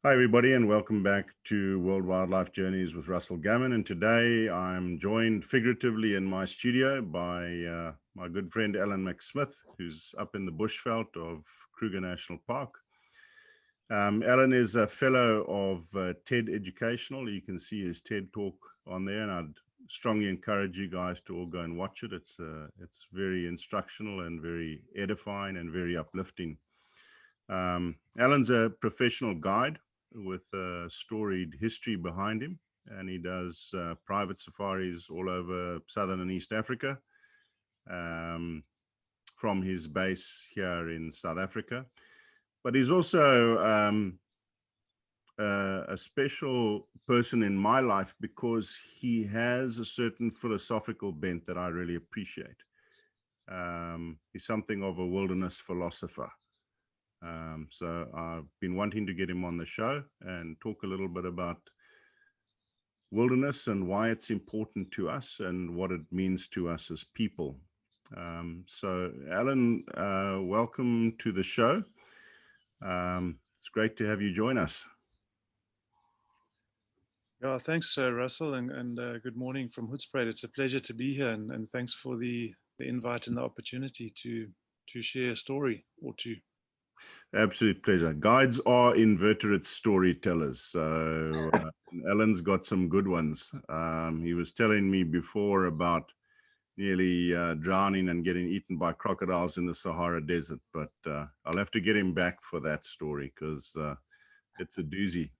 Hi, everybody, and welcome back to World Wildlife Journeys with Russell Gammon. And today I'm joined figuratively in my studio by my good friend Alan McSmith, who's up in the bushveld of Kruger National Park. Alan is a fellow of TED Educational. You can see his TED talk on there, and I'd strongly encourage you guys to all go and watch it. It's very instructional and very edifying and very uplifting. Alan's a professional guide with a storied history behind him, and he does private safaris all over Southern and East Africa um, from his base here in South Africa. But he's also a special person in my life because he has a certain philosophical bent that I really appreciate. He's something of a wilderness philosopher. So I've been wanting to get him on the show and talk a little bit about wilderness and why it's important to us and what it means to us as people. So Alan, welcome to the show. It's great to have you join us. Yeah, thanks, Russell, and good morning from Hoedspruit. It's a pleasure to be here, and thanks for the invite and the opportunity to share a story or two. Absolute pleasure. Guides are invertebrate storytellers. So Alan's got some good ones. He was telling me before about nearly drowning and getting eaten by crocodiles in the Sahara Desert. But I'll have to get him back for that story because it's a doozy.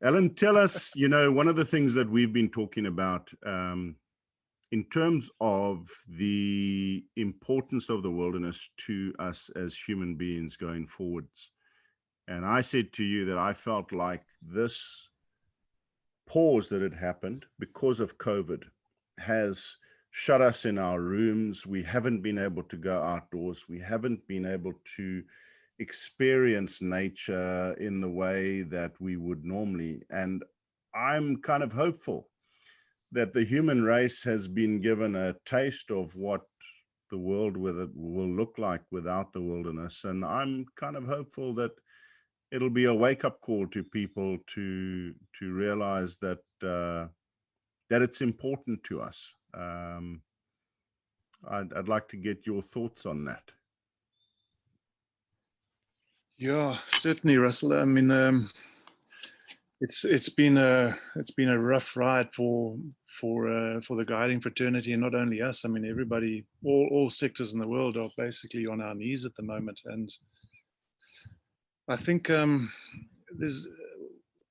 Alan, tell us, one of the things that we've been talking about in terms of the importance of the wilderness to us as human beings going forwards. And I said to you that I felt like this pause that had happened because of COVID has shut us in our rooms. We haven't been able to go outdoors. We haven't been able to experience nature in the way that we would normally. And I'm kind of hopeful that the human race has been given a taste of what the world will look like without the wilderness. And I'm kind of hopeful that it'll be a wake-up call to people to realize that that it's important to us. I'd like to get your thoughts on that. Yeah, certainly, Russell. I mean, it's been a rough ride for the guiding fraternity, and not only us. I mean, everybody, all sectors in the world are basically on our knees at the moment, and I think there's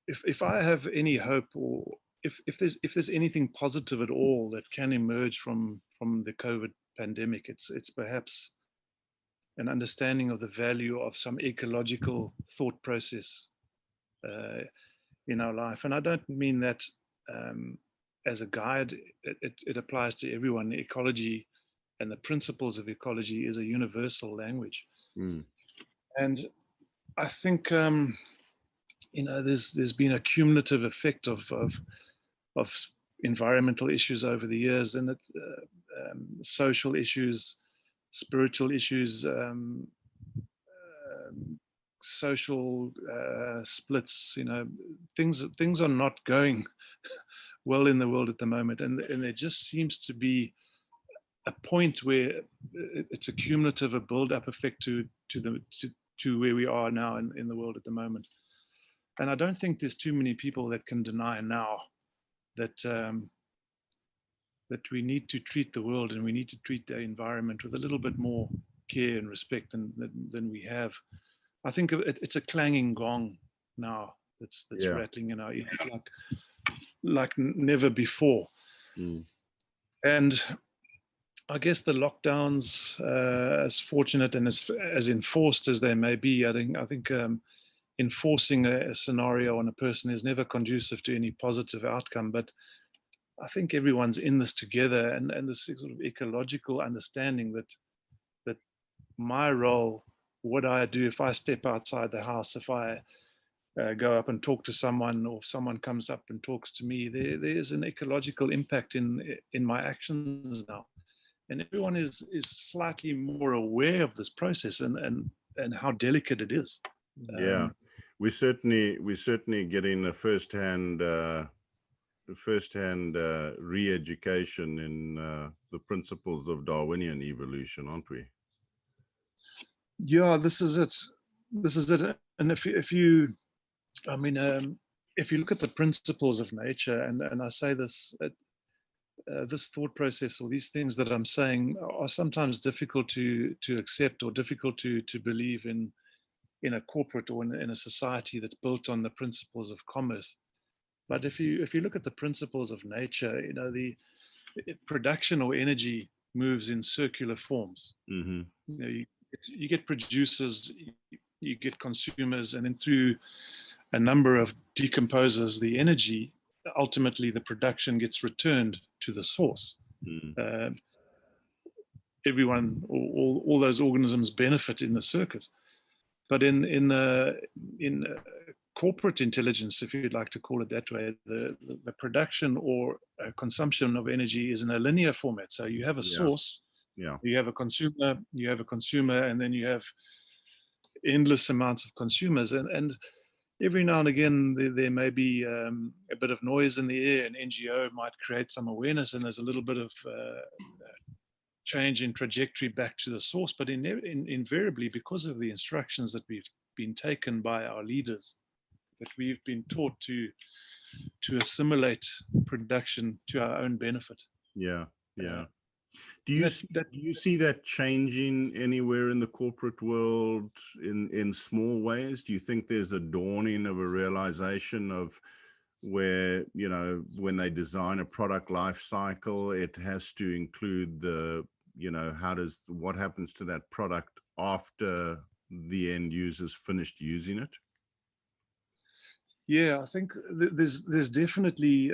if I have any hope, or if there's anything positive at all that can emerge from the COVID pandemic, it's perhaps an understanding of the value of some ecological thought process in our life. And I don't mean that as a guide. It applies to everyone. Ecology and the principles of ecology is a universal language. Mm. And I think there's been a cumulative effect of environmental issues over the years, and social issues, spiritual issues, social splits. Things are not going well in the world at the moment, and there just seems to be a point where it's a cumulative, a build-up effect to where we are now in the world at the moment. And I don't think there's too many people that can deny now that that we need to treat the world and we need to treat the environment with a little bit more care and respect than we have. I think it's a clanging gong now that's rattling in our ears like never before. Mm. And I guess the lockdowns, as fortunate and as enforced as they may be, I think enforcing a scenario on a person is never conducive to any positive outcome. But I think everyone's in this together, and this sort of ecological understanding that my role, what I do if I step outside the house, if I go up and talk to someone, or someone comes up and talks to me, there's an ecological impact in my actions now, and everyone is slightly more aware of this process and how delicate it is. Yeah. we're certainly getting a first-hand re-education in the principles of Darwinian evolution, aren't we? Yeah, this is it. This is it. And if you, I mean, if you look at the principles of nature, and I say this, this thought process or these things that I'm saying are sometimes difficult to accept or difficult to believe in a corporate or in a society that's built on the principles of commerce. But if you look at the principles of nature, you know, the production or energy moves in circular forms. Mm-hmm. You know, you get producers, you get consumers, and then through a number of decomposers, the energy, ultimately the production gets returned to the source. Mm. Everyone, all those organisms benefit in the circuit. But in corporate intelligence, if you'd like to call it that way, the production or consumption of energy is in a linear format. So you have a Yeah. source, Yeah. you have a consumer, and then you have endless amounts of consumers. And every now and again, there may be a bit of noise in the air. An NGO might create some awareness, and there's a little bit of change in trajectory back to the source. But invariably, because of the instructions that we've been taken by our leaders, that we've been taught to assimilate production to our own benefit. Yeah. Yeah. Do you see that changing anywhere in the corporate world in small ways? Do you think there's a dawning of a realization of where, you know, when they design a product life cycle, it has to include the, you know, what happens to that product after the end user's finished using it? Yeah, I think there's definitely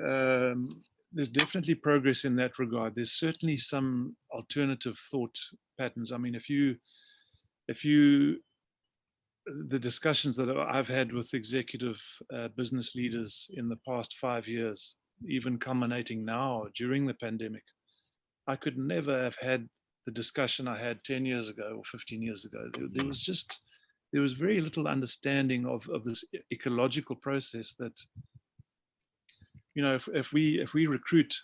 progress in that regard. There's certainly some alternative thought patterns. I mean, if you the discussions that I've had with executive business leaders in the past 5 years, even culminating now during the pandemic, I could never have had the discussion I had 10 years ago or 15 years ago. There was very little understanding of this ecological process that, you know, if we recruit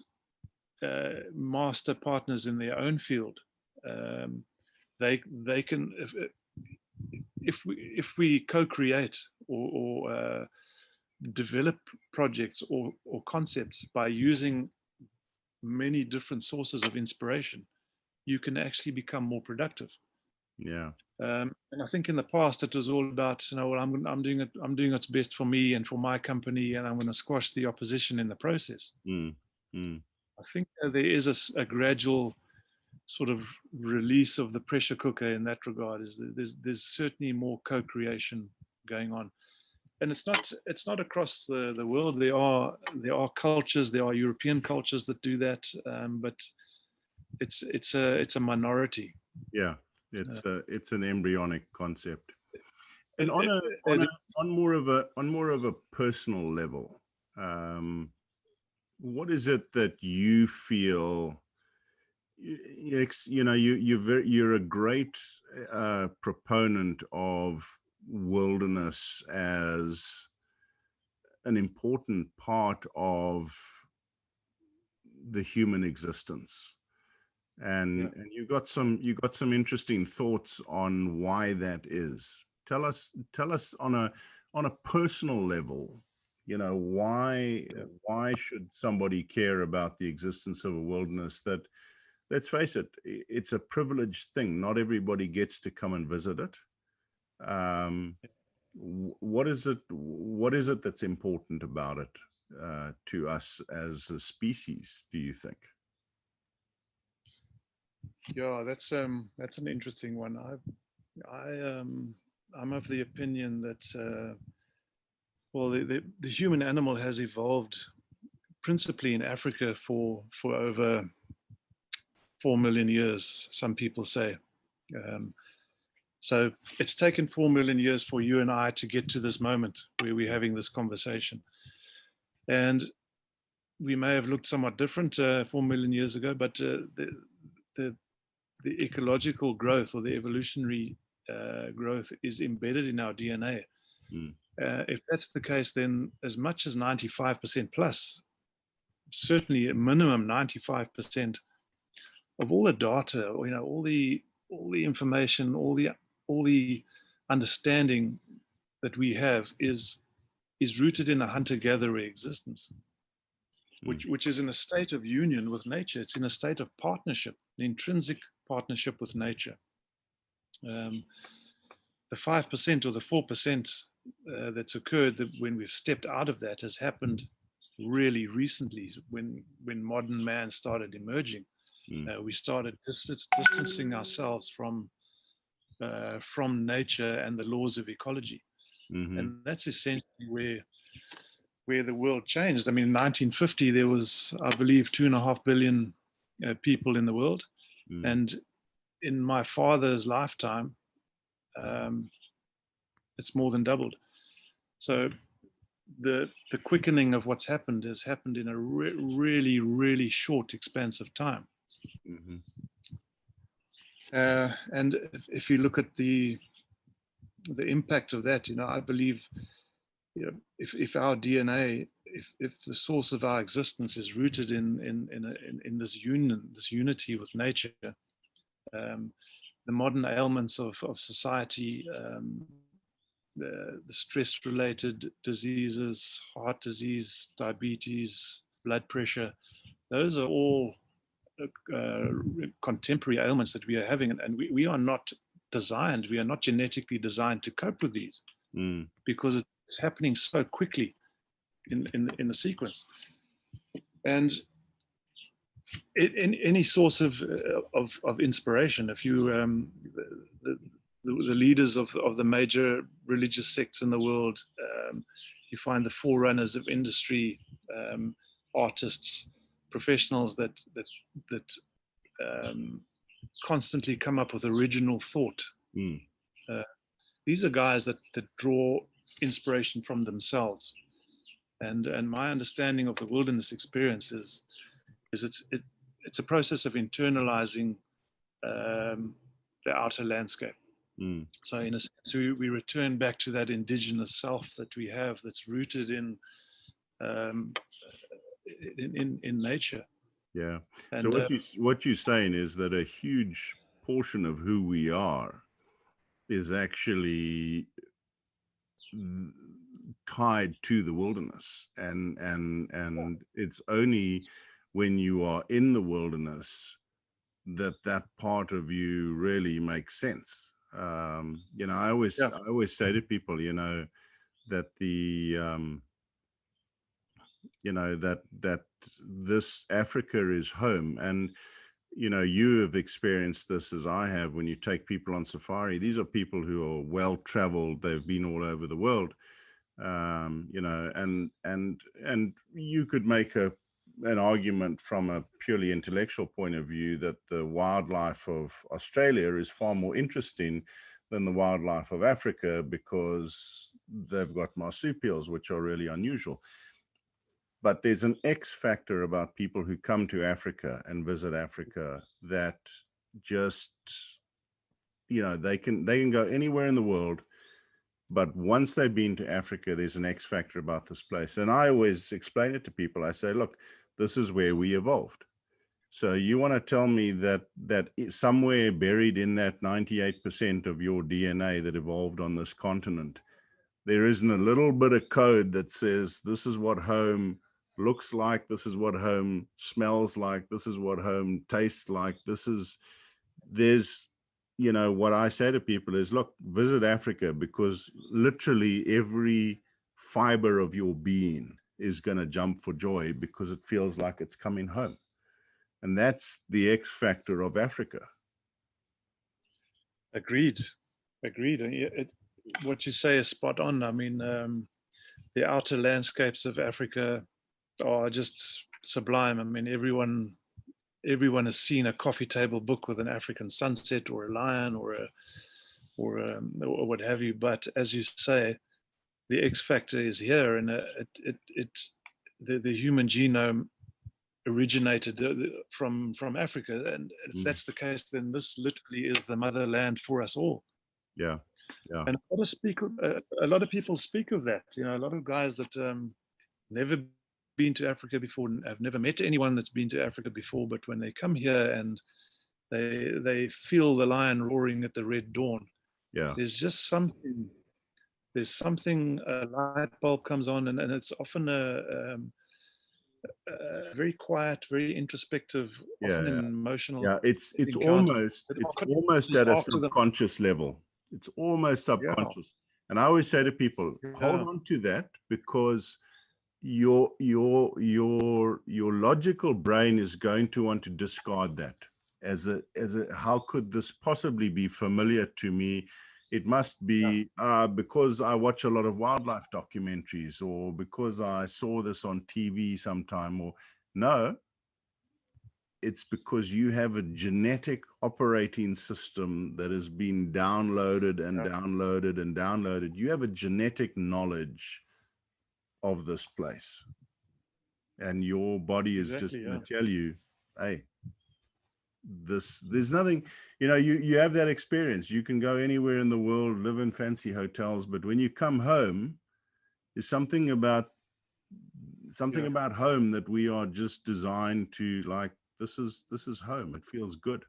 master partners in their own field, they can, if we co-create or develop projects or concepts by using many different sources of inspiration, you can actually become more productive. Yeah. And I think in the past it was all about, you know, well, I'm doing what's best for me and for my company, and I'm going to squash the opposition in the process. Mm. Mm. I think there is a gradual sort of release of the pressure cooker in that regard. Is there's certainly more co-creation going on, and it's not across the world. There are cultures, there are European cultures that do that, but it's a minority. Yeah. It's an embryonic concept. And It, it, on more of a personal level, what is it that you feel? You know, you're a great proponent of wilderness as an important part of the human existence, yeah. and you got some interesting thoughts on why that is. Tell us on a personal level, you know, why should somebody care about the existence of a wilderness that, let's face it, it's a privileged thing. Not everybody gets to come and visit it. What is it that's important about it to us as a species, do you think? Yeah, that's an interesting one. I'm of the opinion that well, the human animal has evolved principally in Africa for over 4 million years. Some people say. So it's taken 4 million years for you and I to get to this moment where we're having this conversation, and we may have looked somewhat different 4 million years ago, but the the ecological growth or the evolutionary growth is embedded in our DNA. Mm. If that's the case, then as much as 95% plus, certainly a minimum 95% of all the data, or, all the information, all the understanding that we have is rooted in a hunter-gatherer existence, which is in a state of union with nature. It's in a state of partnership, an intrinsic partnership with nature. The 5% or the 4% that's occurred when we've stepped out of that has happened really recently, when modern man started emerging. We started distancing ourselves from nature and the laws of ecology. And that's essentially where the world changed. I mean, in 1950, there was, I believe, 2.5 billion people in the world. And in my father's lifetime, it's more than doubled. So the quickening of what's happened has happened in a really, really short expanse of time. And if you look at the impact of that, I believe, if our DNA, if the source of our existence is rooted in this union, this unity with nature, the modern ailments of society, the stress-related diseases, heart disease, diabetes, blood pressure, those are all contemporary ailments that we are having, and we are not genetically designed to cope with these, because it's happening so quickly in the sequence. And in any source of inspiration, if you the leaders of the major religious sects in the world, you find the forerunners of industry, artists, professionals that constantly come up with original thought. These are guys that draw inspiration from themselves, and my understanding of the wilderness experience is it's a process of internalizing the outer landscape. So in a sense, we return back to that indigenous self that we have, that's rooted in nature. Yeah. And, so what you're saying is that a huge portion of who we are is actually tied to the wilderness, and it's only when you are in the wilderness that part of you really makes sense. I always say to people, that that this Africa is home. And you have experienced this as I have. When you take people on safari, these are people who are well traveled, they've been all over the world, and you could make an argument from a purely intellectual point of view that the wildlife of Australia is far more interesting than the wildlife of Africa, because they've got marsupials, which are really unusual. But there's an X factor about people who come to Africa and visit Africa that just, they can go anywhere in the world, but once they've been to Africa, there's an X factor about this place. And I always explain it to people. I say, look, this is where we evolved. So you want to tell me that somewhere buried in that 98% of your DNA that evolved on this continent, there isn't a little bit of code that says this is what home looks like, this is what home smells like, this is what home tastes like, there's what I say to people is, look, visit Africa, because literally every fiber of your being is going to jump for joy because it feels like it's coming home. And that's the X factor of Africa. Agreed. What you say is spot on. I mean, the outer landscapes of Africa are just sublime. I mean, everyone has seen a coffee table book with an African sunset or a lion or what have you. But as you say, the X factor is here, and the human genome originated from Africa. And if that's the case, then this literally is the motherland for us all. Yeah. Yeah. And a lot of people speak of that. A lot of guys that never been to Africa before, and have never met anyone that's been to Africa before, but when they come here and they feel the lion roaring at the red dawn, Yeah. there's just something. There's something. A light bulb comes on, and it's often a very quiet, very introspective, often Yeah. an emotional Yeah. It's encounter. almost at a After the subconscious level. It's almost yeah, subconscious. And I always say to people, hold yeah, on to that, because your logical brain is going to want to discard that as a how could this possibly be familiar to me? It must yeah, be because I watch a lot of wildlife documentaries, or because I saw this on TV sometime, or no, it's because you have a genetic operating system that has been downloaded and yeah, downloaded and downloaded. You have a genetic knowledge of this place, and your body is just exactly, going yeah, to tell you, hey, there's nothing, you have that experience. You can go anywhere in the world, live in fancy hotels, but when you come home, there's something about yeah, home that we are just designed to like. This is home. It feels good.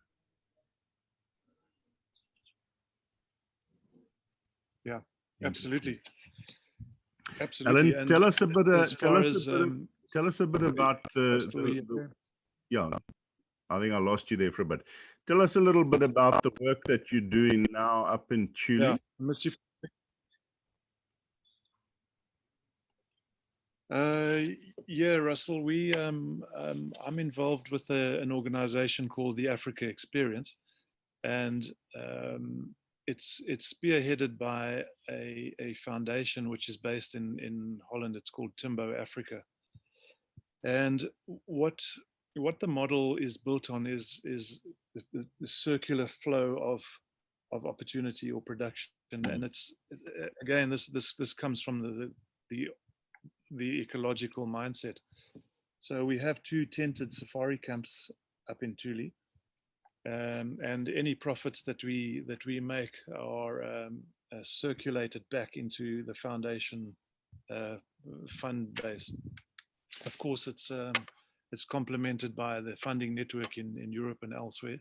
yeah, Interesting. absolutely, absolutely. Alan, And tell us a bit as far as tell us a bit about still the here. yeah, I think I lost you there for a bit. Tell us a little bit about the work that you're doing now up in Yeah, Chile. I missed you. Yeah, Russell, I'm involved with an organization called the Africa Experience, and it's spearheaded by a foundation which is based in Holland. It's called Timbo Africa, and what what the model is built on is the circular flow of opportunity or production, and it's again this comes from the the ecological mindset. So we have two tented safari camps up in Tule, and any profits that we make are circulated back into the foundation uh, fund base. Of course, it's complemented by the funding network in Europe and elsewhere.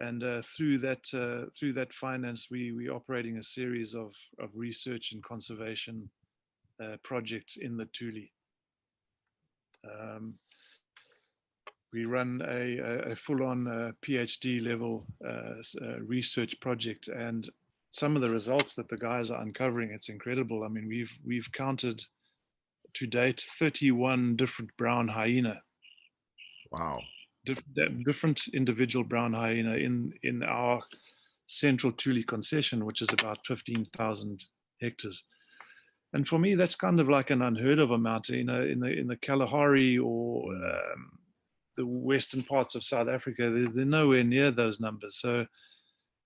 And through that finance, we operating a series of research and conservation projects in the Tule. Um, we run a full-on PhD level research project, and some of the results that the guys are uncovering, it's incredible. I mean, we've counted to date 31 different brown hyena, Wow. different individual brown hyena in our central Tule concession, which is about 15,000 hectares. And for me, that's kind of like an unheard of amount. In the Kalahari or Mm. the western parts of South Africa, they're nowhere near those numbers. So,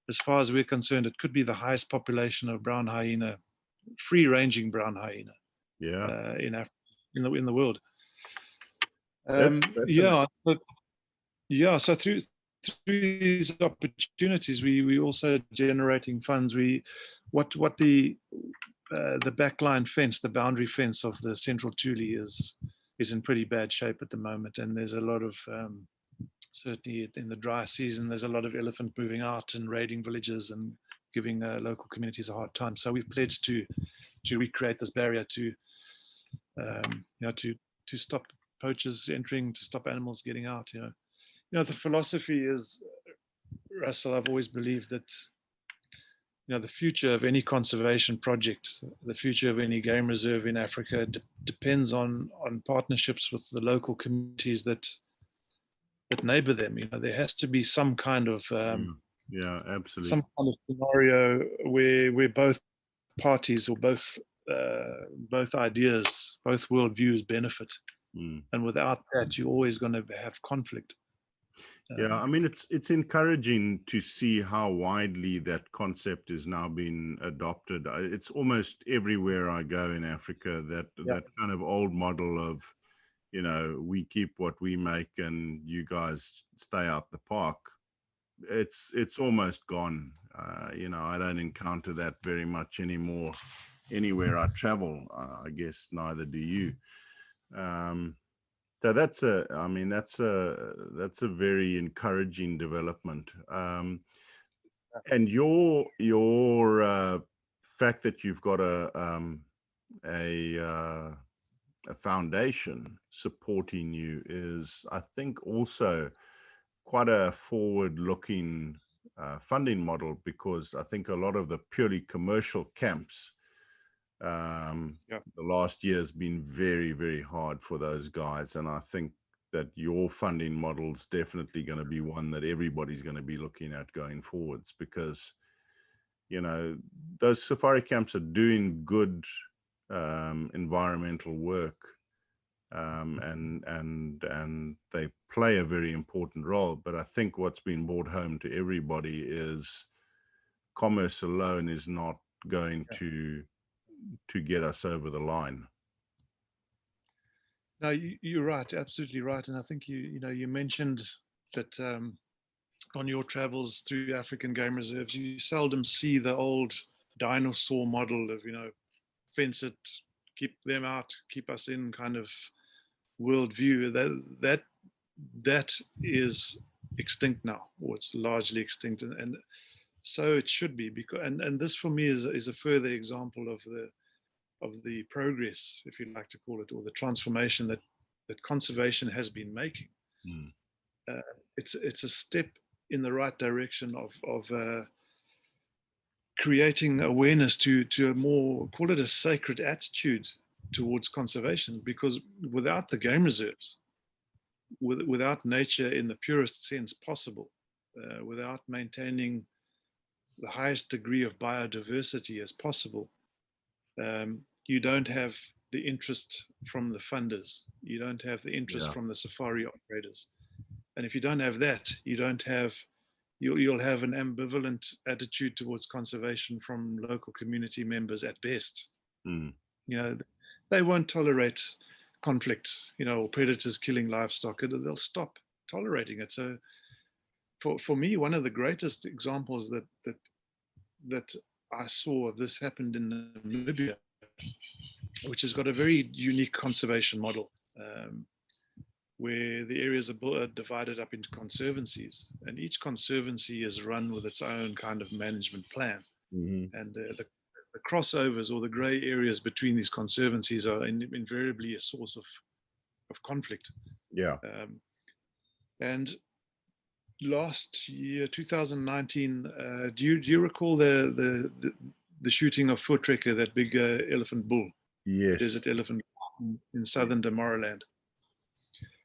as far as we're concerned, it could be the highest population of brown hyena, free-ranging brown hyena Yeah. in Africa, in the world. That's fascinating. Yeah, but yeah. So through these opportunities, we also generating funds. What the backline fence, the boundary fence of the central Tule is in pretty bad shape at the moment, and there's a lot of certainly in the dry season, there's a lot of elephant moving out and raiding villages and giving local communities a hard time. So we've pledged to recreate this barrier to stop poachers entering, to stop animals getting out. The philosophy is, Russell, I've always believed that the future of any conservation project, the future of any game reserve in Africa depends on partnerships with the local communities that neighbor them. There has to be Yeah. Yeah, some absolutely. kind of scenario where both parties or both ideas, both worldviews benefit. Mm. And without that, you're always going to have conflict. Yeah, Um, I mean, it's encouraging to see how widely that concept is now being adopted. It's almost everywhere I go in Africa, yeah, that kind of old model of, we keep what we make and you guys stay out the park. It's almost gone. I don't encounter that very much anymore anywhere I travel. I guess neither do you. So that's a very encouraging development. And your fact that you've got a a foundation supporting you is, I think, also quite a forward-looking funding model, because I think a lot of the purely commercial camps, the last year has been very, very hard for those guys. And I think that your funding model is definitely going to be one that everybody's going to be looking at going forwards, because, those safari camps are doing good environmental work, and they play a very important role. But I think what's been brought home to everybody is commerce alone is not going to get us over the line. No, you're right, absolutely right. And I think you mentioned that on your travels through African game reserves, you seldom see the old dinosaur model of fence it, keep them out, keep us in kind of worldview. That is extinct now, or it's largely extinct, and so it should be. Because and this for me is a further example of the progress, if you'd like to call it, or the transformation that conservation has been making. Mm. It's a step in the right direction of creating awareness to a more, call it a sacred attitude towards conservation. Because without the game reserves, without nature in the purest sense possible, without maintaining the highest degree of biodiversity as possible, you don't have the interest from the funders. You don't have the interest from the safari operators. And if you don't have that, you'll have an ambivalent attitude towards conservation from local community members at best. Mm. They won't tolerate conflict, or predators killing livestock. They'll stop tolerating it. So for me, one of the greatest examples that I saw of this happened in Namibia, which has got a very unique conservation model, where the areas are divided up into conservancies, and each conservancy is run with its own kind of management plan. Mm-hmm. And the crossovers, or the gray areas between these conservancies, are invariably a source of conflict. Yeah. And last year, 2019, do you recall the shooting of Voortrekker, that big elephant bull? Yes. Desert elephant in southern Damaraland.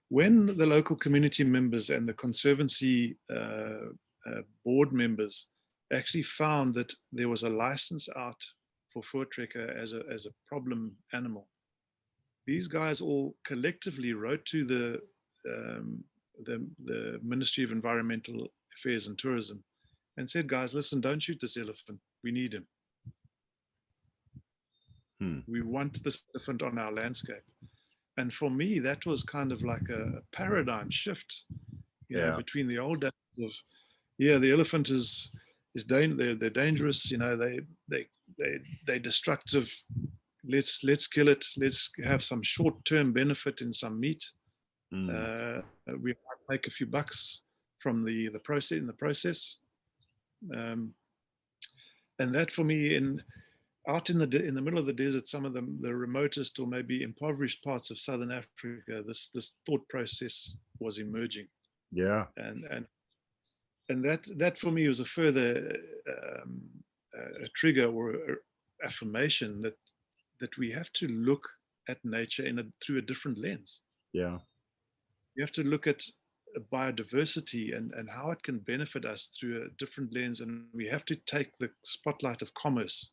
When the local community members and the conservancy board members actually found that there was a license out for Voortrekker as a problem animal, these guys all collectively wrote to the Ministry of Environmental Affairs and Tourism and said, guys, listen, don't shoot this elephant. We need him. We want this elephant on our landscape. And for me, that was kind of like a paradigm shift, between the old days of, the elephant they're dangerous, they're destructive. Let's kill it. Let's have some short-term benefit in some meat. We might make a few bucks from the process. And that for me, out in the middle of the desert, some of the remotest or maybe impoverished parts of southern Africa, this thought process was emerging. Yeah. And that for me was a further a trigger or affirmation that we have to look at nature through a different lens. Yeah. We have to look at biodiversity and how it can benefit us through a different lens, and we have to take the spotlight of commerce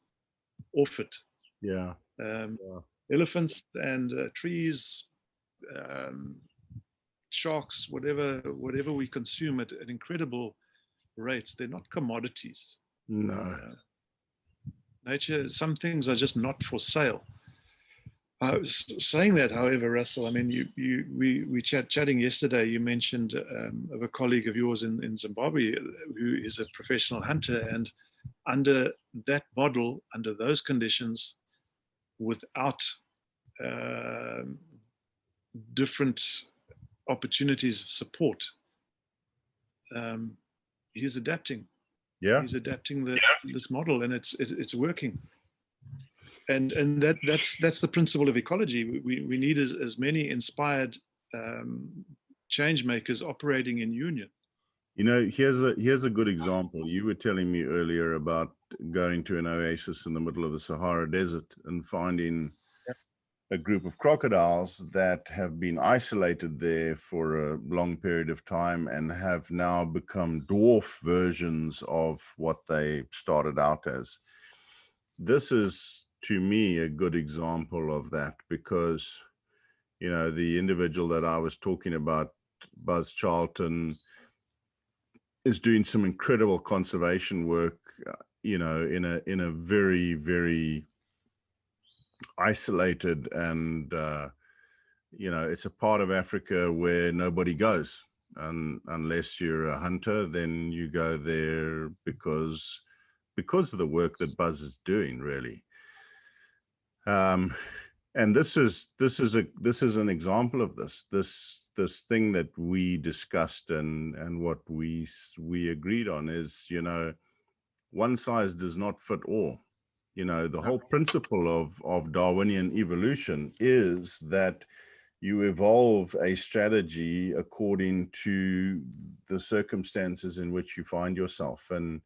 off it. Yeah. Elephants and trees, sharks, whatever we consume at incredible rates, they're not commodities. No. Nature, some things are just not for sale. I was saying that, however, Russell, I mean, we chatting yesterday. You mentioned of a colleague of yours in Zimbabwe who is a professional hunter, and under that model, under those conditions, without uh, different opportunities of support, um, he's adapting. Yeah. He's adapting this model, and it's working. And that's the principle of ecology. We need as many inspired change makers operating in union. You know, here's a good example. You were telling me earlier about going to an oasis in the middle of the Sahara Desert and finding a group of crocodiles that have been isolated there for a long period of time and have now become dwarf versions of what they started out as. This is, to me, a good example of that, because, you know, the individual that I was talking about, Buzz Charlton, is doing some incredible conservation work, you know, in a very, very isolated and you know, it's a part of Africa where nobody goes, and unless you're a hunter, then you go there because of the work that Buzz is doing, really. And this is an example of this thing that we discussed, and what we agreed on is, you know, one size does not fit all. You know, the whole principle of Darwinian evolution is that you evolve a strategy according to the circumstances in which you find yourself. And,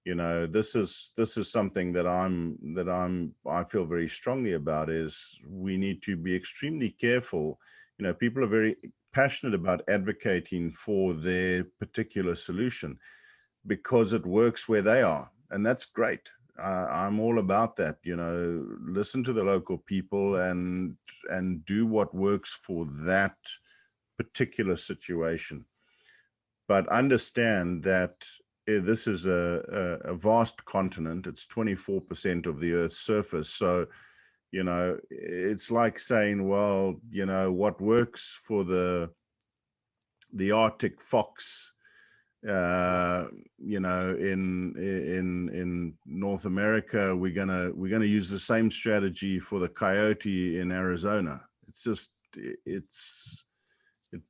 you know, this is something that I feel very strongly about, is we need to be extremely careful. You know, people are very passionate about advocating for their particular solution because it works where they are, and that's great. I'm all about that. You know, listen to the local people and do what works for that particular situation. But understand that this is a vast continent. It's 24% of the Earth's surface. So, you know, it's like saying, well, you know, what works for the Arctic fox, you know, in North America, we're gonna use the same strategy for the coyote in Arizona. It's just, it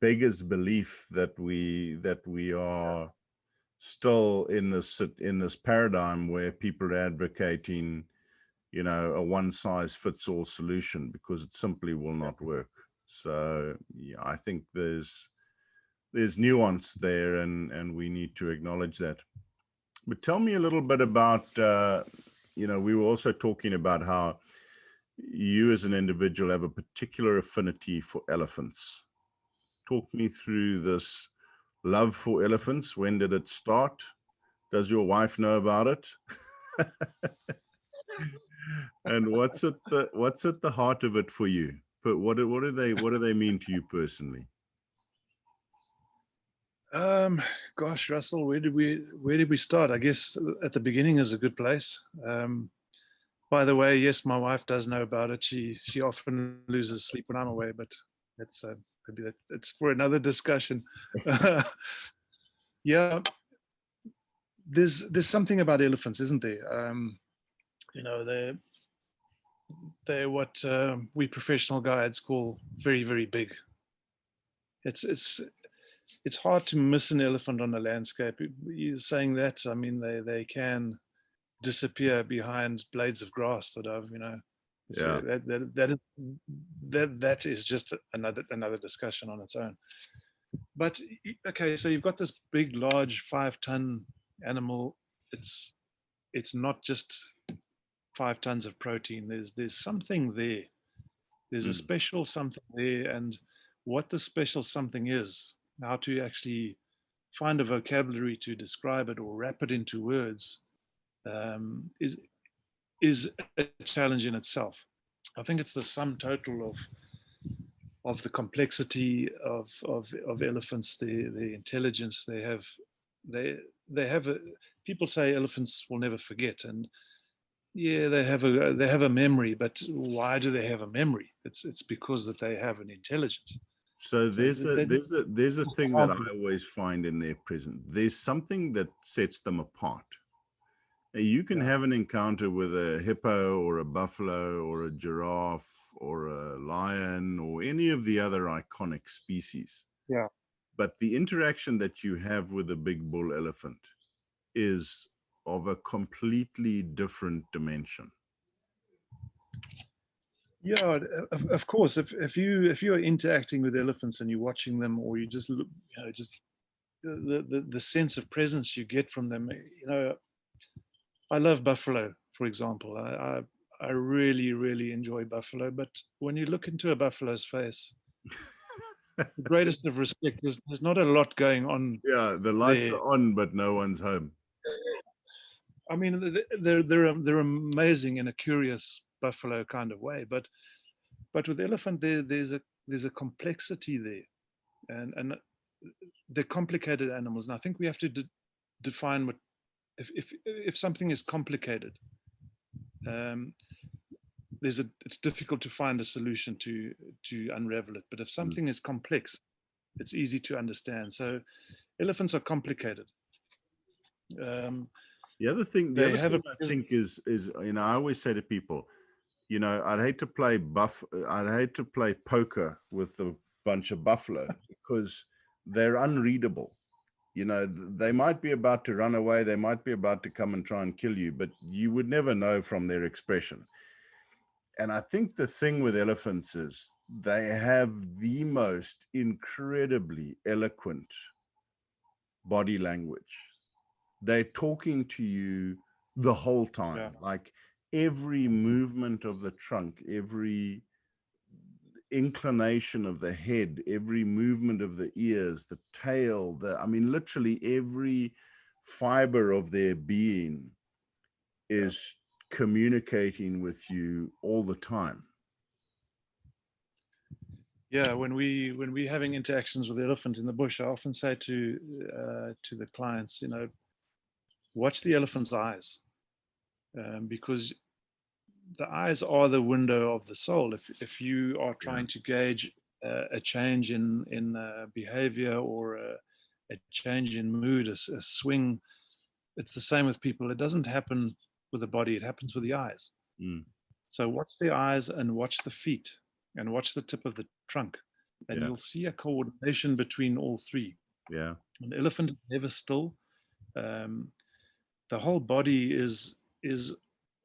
beggars belief that we are still in this paradigm where people are advocating, you know, a one size fits all solution, because it simply will not work. So yeah, I think there's nuance there, and we need to acknowledge that. But tell me a little bit about, you know, we were also talking about how you as an individual have a particular affinity for elephants. Talk me through this love for elephants. When did it start? Does your wife know about it? And what's at the heart of it for you? But what do they mean to you personally? Gosh, Russell, where did we start? I guess at the beginning is a good place. By the way, yes, my wife does know about it. She often loses sleep when I'm away, but that's could be that. It's for another discussion. Yeah, there's something about elephants, isn't there? You know, they're what we professional guides call very, very big. It's hard to miss an elephant on a landscape. You're saying that, I mean, they can disappear behind blades of grass that I've, you know, Yeah. that is just another discussion on its own. But okay, so you've got this big, large 5-ton animal. It's not just 5 tons of protein. There's something there. There's a special something there, and what the special something is, how to actually find a vocabulary to describe it or wrap it into words, is a challenge in itself. I think it's the sum total of the complexity of elephants, the intelligence they have. They have a, people say elephants will never forget, and yeah, they have a memory, but why do they have a memory? It's because that they have an intelligence. So So they just there's a thing that can't I always find in their presence. There's something that sets them apart. You can yeah, have an encounter with a hippo or a buffalo or a giraffe or a lion or any of the other iconic species. yeah. But the interaction that you have with a big bull elephant is of a completely different dimension. Yeah, of course. If you are interacting with elephants and you're watching them, or you just look, just the sense of presence you get from them. I love buffalo, for example. I really enjoy buffalo. But when you look into a buffalo's face, the greatest of respect, there's not a lot going on Yeah, the lights there. are on, but no one's home. I mean, they're amazing in a curious buffalo kind of way. But with elephant, there's a complexity there, and they're complicated animals. And I think we have to define what if something is complicated. Um, it's difficult to find a solution to unravel it. But if Mm. something is complex, it's easy to understand. So elephants are complicated. Um, The they other have a thing I think is, I always say to people, I'd hate to play poker with a bunch of buffalo because they're unreadable. They might be about to run away, they might be about to come and try and kill you, but you would never know from their expression. And I think the thing with elephants is they have the most incredibly eloquent body language. They're talking to you the whole time, like every movement of the trunk, every inclination of the head, every movement of the ears, the tail, literally every fiber of their being is communicating with you all the time. Yeah, when we're having interactions with the elephant in the bush, I often say to the clients, watch the elephant's eyes, because the eyes are the window of the soul. If you are trying to gauge a change in behavior, or a change in mood, a swing, it's the same with people. It doesn't happen with the body; it happens with the eyes. Mm. So watch the eyes and watch the feet and watch the tip of the trunk, and Yeah. you'll see a coordination between all three. Yeah. An elephant is never still. The whole body is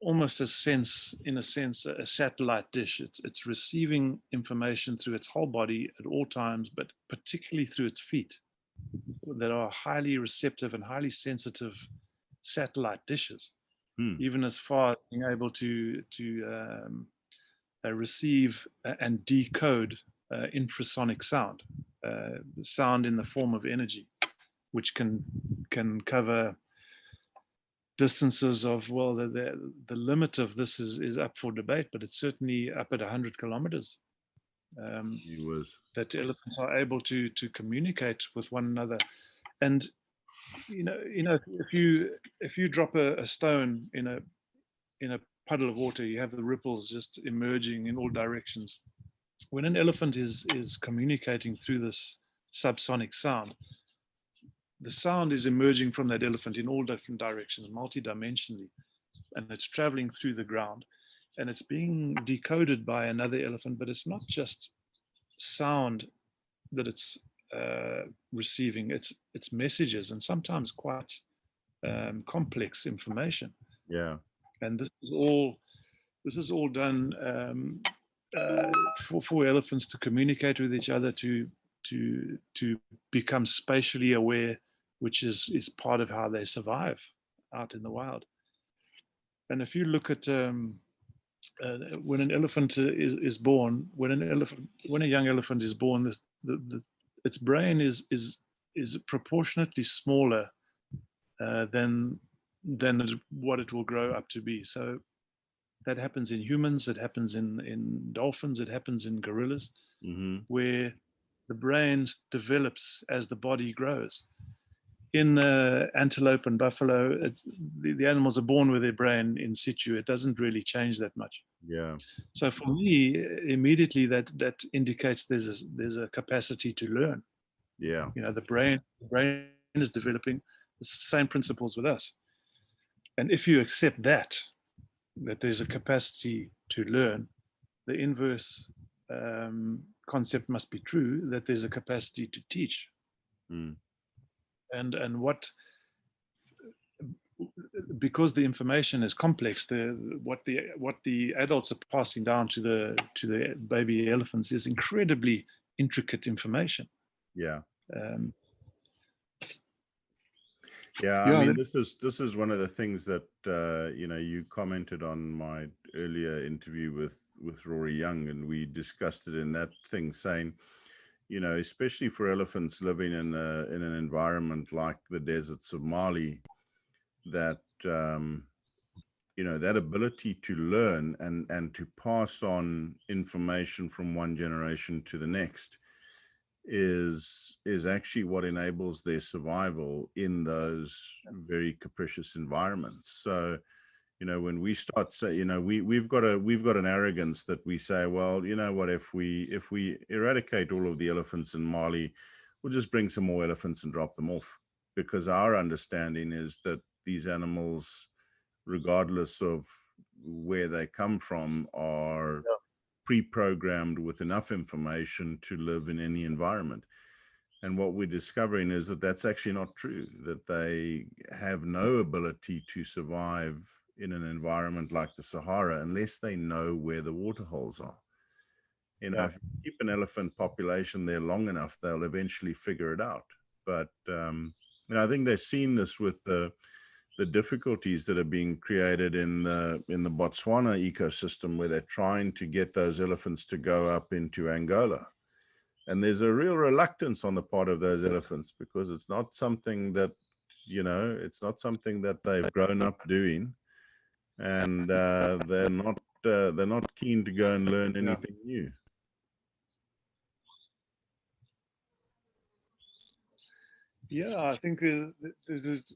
almost in a sense, a satellite dish. It's receiving information through its whole body at all times, but particularly through its feet, that are highly receptive and highly sensitive satellite dishes. Hmm. Even as far as being able to receive and decode infrasonic sound, sound in the form of energy, which can cover distances of, well, the limit of this is up for debate, but it's certainly up at 100 kilometers. He was. That elephants are able to communicate with one another. And if you drop a stone in a puddle of water, you have the ripples just emerging in all directions. When an elephant is communicating through this subsonic sound, the sound is emerging from that elephant in all different directions, multidimensionally, and it's traveling through the ground, and it's being decoded by another elephant. But it's not just sound that it's receiving; it's messages, and sometimes quite complex information. Yeah. And this is all done uh, for elephants to communicate with each other, to become spatially aware, which is part of how they survive out in the wild. And if you look at when an elephant is born, when a young elephant is born, its brain is proportionately smaller than what it will grow up to be. So that happens in humans, it happens in dolphins, it happens in gorillas, Mm-hmm. where the brain develops as the body grows. in antelope and buffalo, the animals are born with their brain in situ. It doesn't really change that much. Yeah. So for me, immediately that indicates there's a capacity to learn. Yeah. You know, the brain is developing the same principles with us. And if you accept that there's a capacity to learn, the inverse concept must be true, that there's a capacity to teach. Mm. And what, because the information is complex, what the adults are passing down to the baby elephants is incredibly intricate information. Yeah. Um, Yeah, I yeah, mean, this is one of the things that you know, you commented on my earlier interview with Rory Young, and we discussed it in that thing, saying, you know, especially for elephants living in an environment like the deserts of Mali, that you know, that ability to learn and to pass on information from one generation to the next is actually what enables their survival in those very capricious environments. So, you know, when we start say, you know, we've got an arrogance that we say, well, you know what, if we eradicate all of the elephants in Mali, we'll just bring some more elephants and drop them off, because our understanding is that these animals, regardless of where they come from, are pre-programmed with enough information to live in any environment. And what we're discovering is that that's actually not true, that they have no ability to survive in an environment like the Sahara unless they know where the water holes are. You know, if you keep an elephant population there long enough, they'll eventually figure it out. But you know, I think they've seen this with the difficulties that are being created in the Botswana ecosystem, where they're trying to get those elephants to go up into Angola. And there's a real reluctance on the part of those elephants, because it's not something that, you know, it's not something that they've grown up doing, and they're not keen to go and learn anything new. Yeah, I think there's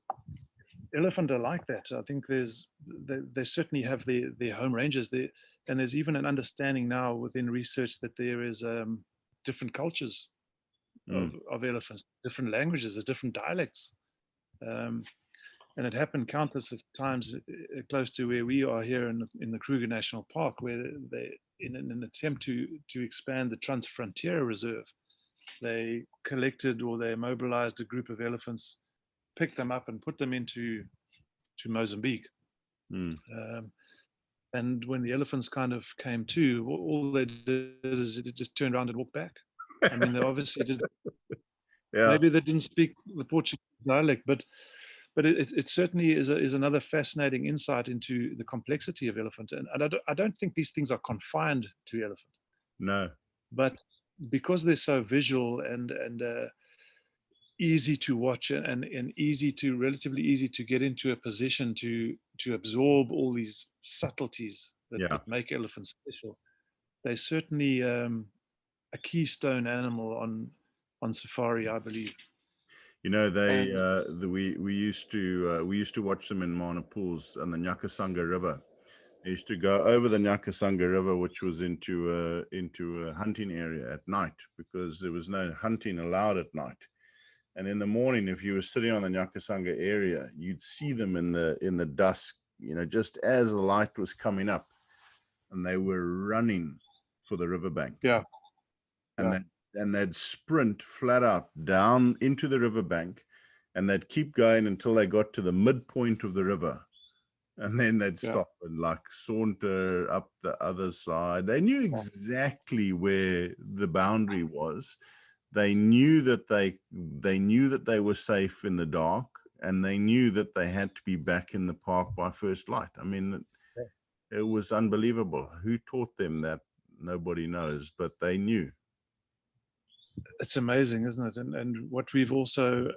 elephant are like that. I think they certainly have their home ranges there, and there's even an understanding now within research that there is different cultures of elephants, different languages, there's different dialects, and it happened countless of times close to where we are here in the Kruger National Park, where they, in an attempt to expand the Transfrontier Reserve, they collected or they mobilized a group of elephants, picked them up and put them into Mozambique. And when the elephants kind of came to, all they did is it just turned around and walked back. I mean, they obviously did. Maybe they didn't speak the Portuguese dialect, but it certainly is another fascinating insight into the complexity of elephant. And I don't think these things are confined to elephant. No. But because they're so visual and easy to watch and relatively easy to get into a position to absorb all these subtleties that make elephants special, they're certainly a keystone animal on safari, I believe. You know, we used to watch them in Mana Pools and the Nyakasanga River. They used to go over the Nyakasanga River, which was into a hunting area at night, because there was no hunting allowed at night. And in the morning, if you were sitting on the Nyakasanga area, you'd see them in the dusk, you know, just as the light was coming up, and they were running for the riverbank. Yeah. And they'd sprint flat out down into the riverbank, and they'd keep going until they got to the midpoint of the river. And then they'd stop and like saunter up the other side. They knew exactly where the boundary was. They knew that they were safe in the dark, and they knew that they had to be back in the park by first light. I mean, it was unbelievable. Who taught them that? Nobody knows, but they knew. It's amazing, isn't it? And what we've also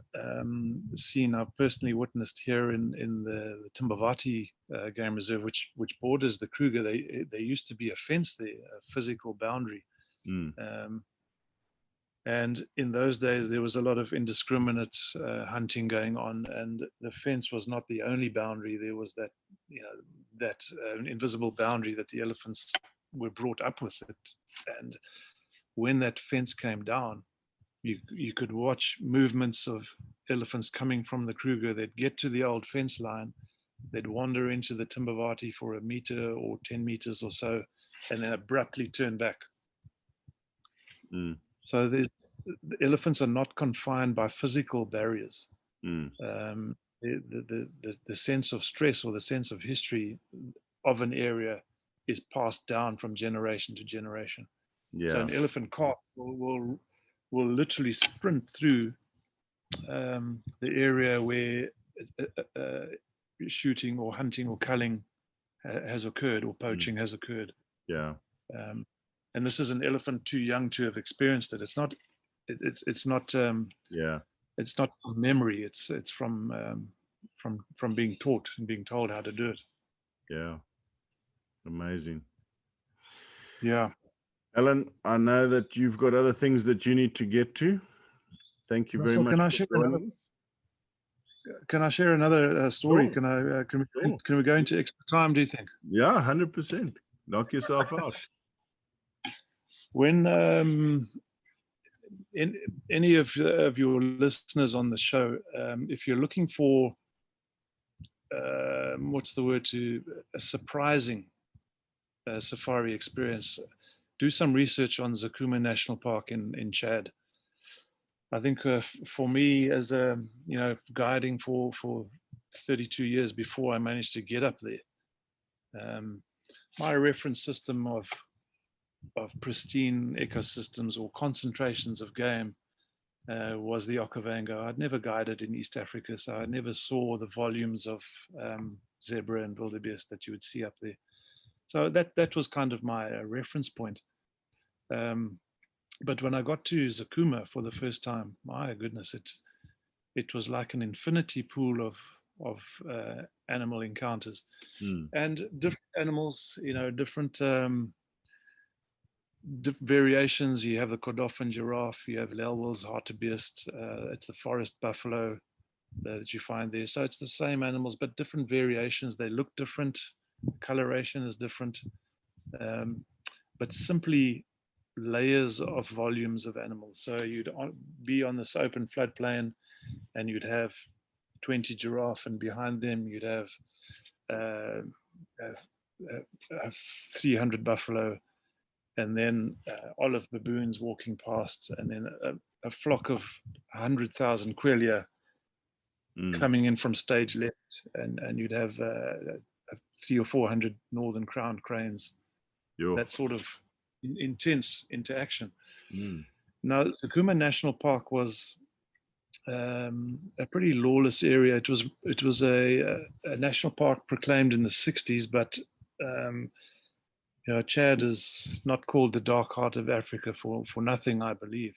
seen, I've personally witnessed here in the Timbavati Game Reserve, which borders the Kruger. There used to be a fence there, a physical boundary. And in those days, there was a lot of indiscriminate hunting going on, and the fence was not the only boundary. There was that, that invisible boundary that the elephants were brought up with it. And when that fence came down, you could watch movements of elephants coming from the Kruger. They'd get to the old fence line, they'd wander into the Timbavati for a meter or 10 meters or so, and then abruptly turn back. So the elephants are not confined by physical barriers. The sense of stress or the sense of history of an area is passed down from generation to generation. So an elephant calf will literally sprint through the area where shooting or hunting or culling has occurred, or poaching has occurred. And this is an elephant too young to have experienced it. It's not. It's not. It's not from memory. It's from being taught and being told how to do it. Yeah. Amazing. Yeah. Alan, I know that you've got other things that you need to get to. Thank you very much for joining us. Can I share another story? Sure. Can we go into extra time, do you think? Yeah, 100%. Knock yourself out. When any of your listeners on the show, if you're looking for what's the word, a surprising safari experience, do some research on Zakuma National Park in Chad. I think for me, as guiding for 32 years before I managed to get up there, my reference system of pristine ecosystems or concentrations of game was the Okavango. I'd never guided in East Africa, so I never saw the volumes of zebra and wildebeest that you would see up there. So that was kind of my reference point. But when I got to Zakuma for the first time, my goodness, it was like an infinity pool of animal encounters, and different animals, different variations. You have the Kordofan giraffe, you have Lelwell's hartebeest, it's the forest buffalo that you find there. So it's the same animals, but different variations. They look different, coloration is different, but simply layers of volumes of animals. So you'd be on this open floodplain and you'd have 20 giraffe, and behind them you'd have 300 buffalo, and then olive baboons walking past, and then a flock of 100,000 quelea coming in from stage left, and you'd have 300 or 400 northern crowned cranes. That sort of intense interaction. Now, Zakuma National Park was a pretty lawless area. It was a national park proclaimed in the 60s, but Chad is not called the dark heart of Africa for nothing, I believe.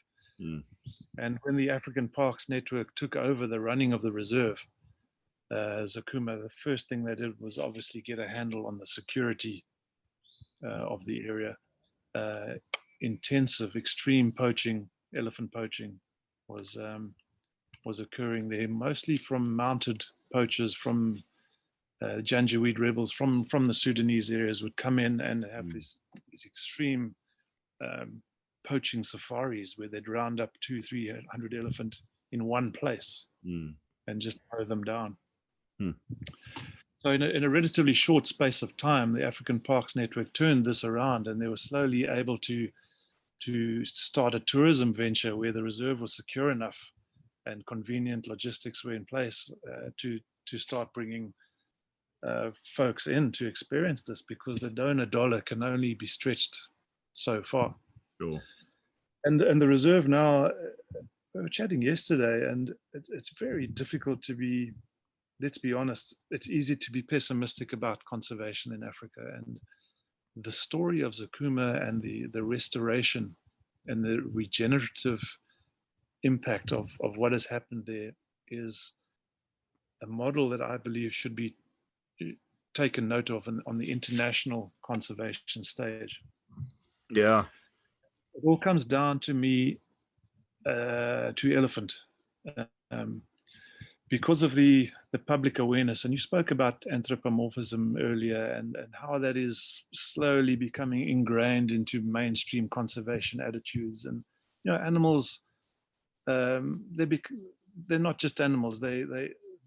And when the African Parks Network took over the running of the reserve, Zakuma, the first thing they did was obviously get a handle on the security of the area. Intensive, extreme poaching, elephant poaching was occurring there, mostly from mounted poachers from Janjaweed rebels from the Sudanese areas would come in and have these extreme poaching safaris where they'd round up 200-300 elephant in one place and just mow them down. So in a relatively short space of time, the African Parks Network turned this around, and they were slowly able to start a tourism venture where the reserve was secure enough and convenient logistics were in place to start bringing folks in to experience this, because the donor dollar can only be stretched so far. And the reserve now, we were chatting yesterday, and it's very difficult to be, let's be honest, it's easy to be pessimistic about conservation in Africa. And the story of Zakuma and the restoration and the regenerative impact of what has happened there is a model that I believe should be taken note of on the international conservation stage. Yeah. It all comes down to me to elephant. Um, because of the public awareness, and you spoke about anthropomorphism earlier, and how that is slowly becoming ingrained into mainstream conservation attitudes. And animals, they're not just animals. They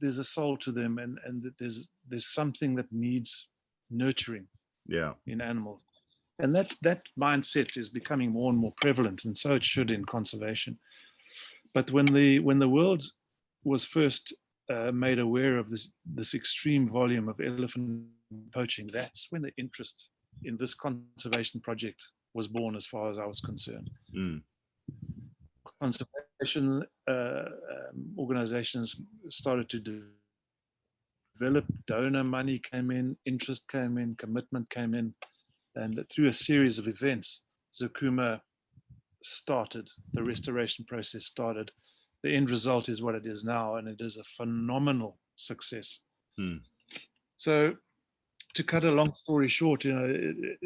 there's a soul to them, and there's something that needs nurturing in animals, and that mindset is becoming more and more prevalent, and so it should in conservation. But when the world was first made aware of this extreme volume of elephant poaching, that's when the interest in this conservation project was born, as far as I was concerned. Conservation organizations started to develop, donor money came in, interest came in, commitment came in, and through a series of events, Zakuma started, the restoration process started. The end result is what it is now, and it is a phenomenal success. So, to cut a long story short,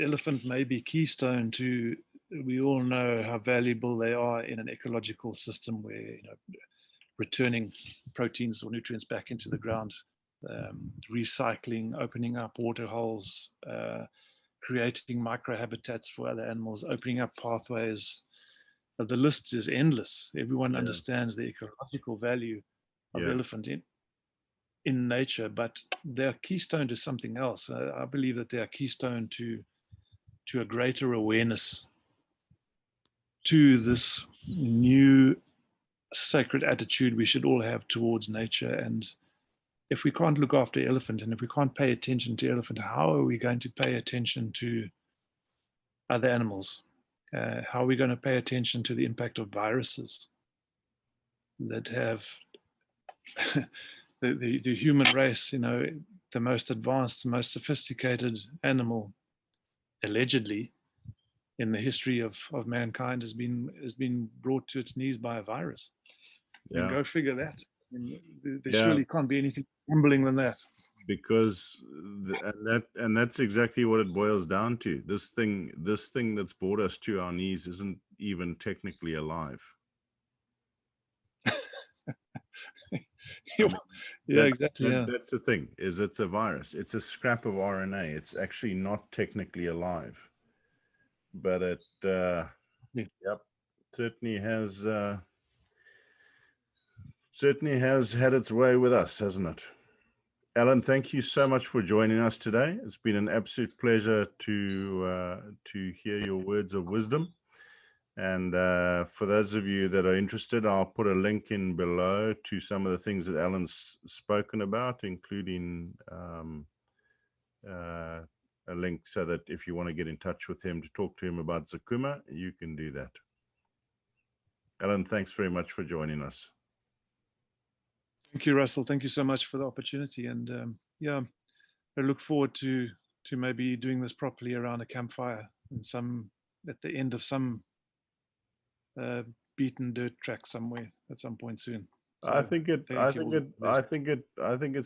elephant may be keystone to. We all know how valuable they are in an ecological system where returning proteins or nutrients back into the ground, recycling, opening up water holes, creating microhabitats for other animals, opening up pathways. The list is endless. Everyone understands the ecological value of elephant in nature, but they're keystone to something else. I believe that they are keystone to a greater awareness to this new sacred attitude we should all have towards nature. And if we can't look after elephant, and if we can't pay attention to elephant, how are we going to pay attention to other animals? How are we going to pay attention to the impact of viruses that have the human race, the most advanced, the most sophisticated animal, allegedly, in the history of mankind has been brought to its knees by a virus. And go figure that. There surely can't be anything humbling than that. Because that's exactly what it boils down to. This thing that's brought us to our knees isn't even technically alive. Exactly. That's the thing, is it's a virus. It's a scrap of RNA. It's actually not technically alive, but it certainly has had its way with us, hasn't it? Alan, thank you so much for joining us today. It's been an absolute pleasure to hear your words of wisdom. And for those of you that are interested, I'll put a link in below to some of the things that Alan's spoken about, including a link so that if you want to get in touch with him to talk to him about Zakuma, you can do that. Alan, thanks very much for joining us. Thank you, Russell. Thank you so much for the opportunity. And I look forward to maybe doing this properly around a campfire and at the end of some beaten dirt track somewhere at some point soon. So I think it's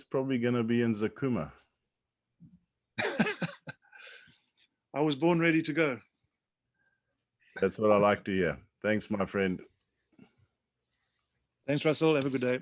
probably going to be in Zakuma. I was born ready to go. That's what I like to hear. Thanks, my friend. Thanks, Russell. Have a good day.